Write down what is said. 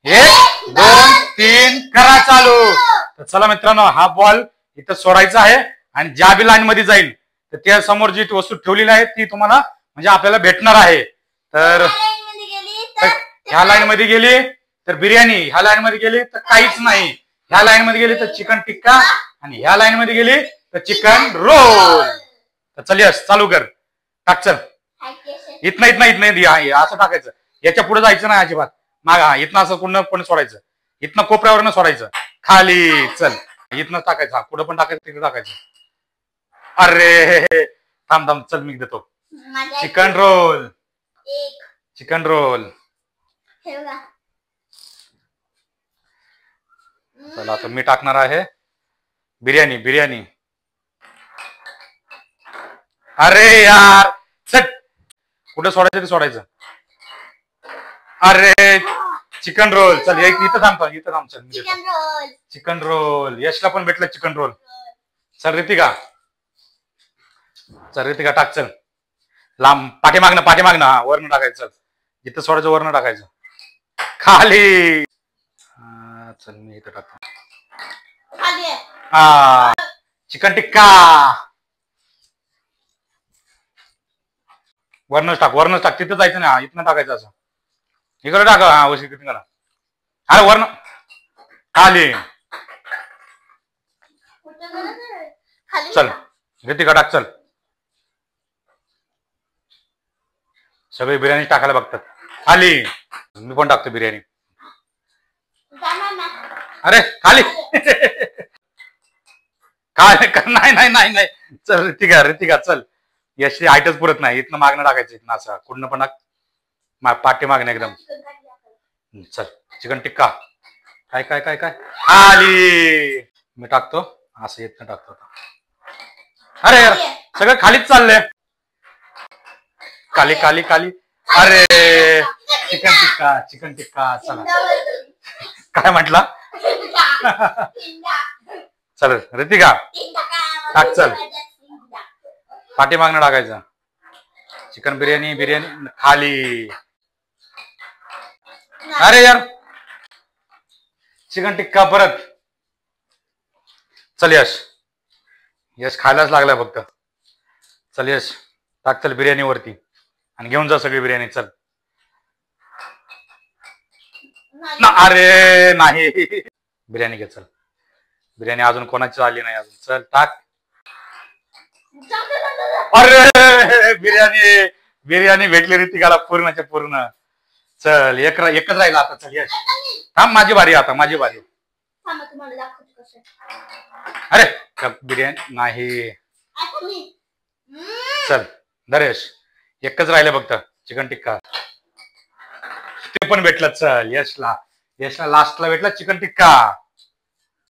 1 2 3 करा चालू। तर चला मित्रांनो, हा बॉल इथं सोडायचा आहे आणि ज्या बी लाईन मध्ये जाईल तर त्या समोर जी वस्तू ठेवलेली आहे ती तुम्हाला म्हणजे आपल्याला भेटणार आहे। तर ह्या लाईन मध्ये गेली तर बिर्याणी, ह्या लाईन मध्ये गेली तर काहीच नाही, ह्या लाईन मध्ये गेली तर चिकन टिक्का आणि ह्या लाईन मध्ये गेली तर चिकन रोल। तर चल यश चालू कर, टाक चल। इथनं इथनं इथनं असं टाकायचं, याच्या पुढे जायचं नाही अजिबात। मागा इथनं असं कुठं पण सोडायचं, इथनं कोपऱ्यावरनं सोडायचं खाली। चल इथनं टाकायचं, पुढं पण टाकायचं, तिकडे टाकायचं। अरे थांब थांब, चल मी देतो। Chicken roll, chicken roll. चला आता मी टाकणार आहे बिर्याणी, बिर्याणी। अरे यार चट, कुठं सोडायचं ते सोडायचं। अरे चिकन रोल, चल इथं थांबतो, इथं थांब। चल चिकन रोल, यशला पण भेटलं चिकन रोल। चल रितिका, चल रितिका टाक चल। लांब पाठीमागणं, पाठीमागणं, हा वरनं टाकायचं। जिथं सोडायचं वरनं टाकायचं खाली। चल मी इथं टाकतो। हा चिकन टिक्का, वरनच टाक, वरनच टाक, तिथं जायचं नाही, इथनं टाकायचं असं। इकडे टाका, हा वशी तिकडे। अरे वरण खाली। चल रितिका टाक चल। सगळे बिर्याणी टाकायला बघतात खाली, मी पण टाकतो बिर्याणी। अरे खाली काय, नाही नाही नाही नाही, चल रितिका, रितिका चल। यशची हाईटच पुरत नाही, इथनं मागणं टाकायचं, इथनं असं कुठनं पण पाठी मागणं एकदम। चल चिकन टिक्का, काय काय काय काय खाली मी टाकतो असं, इथनं टाकतो। अरे यार सगळं खालीच चाललंय, खाली खाली खाली। अरे चिकन टिक्का, चिकन टिक्का। चला काय म्हटला चल रितिका टाक चल, पाठी मागणं टाकायचं। चिकन बिर्याणी, बिर्याणी खाली। अरे यार चिकन टिक्का परत। चल यश, यश खायलाच लागलाय फक्त। चल यश टाक चल बिर्याणी वरती आणि घेऊन जा सगळी बिर्याणी। चल अरे नाही, बिर्याणी घे चल। बिर्याणी अजून कोणाची आली नाही अजून, चल टाक। अरे बिर्याणी, बिर्याणी भेटली रितिकाला पूर्णच्या पूर्ण। चल एकच राहिला आता। चल यश थांब, माझी बारी आता, माझी बारी। अरे बिर्याणी नाही, चल नरेश एकच राहिलं फक्त चिकन टिक्का, ते पण भेटलं। चल यशला, यशला लास्टला भेटला चिकन टिक्का।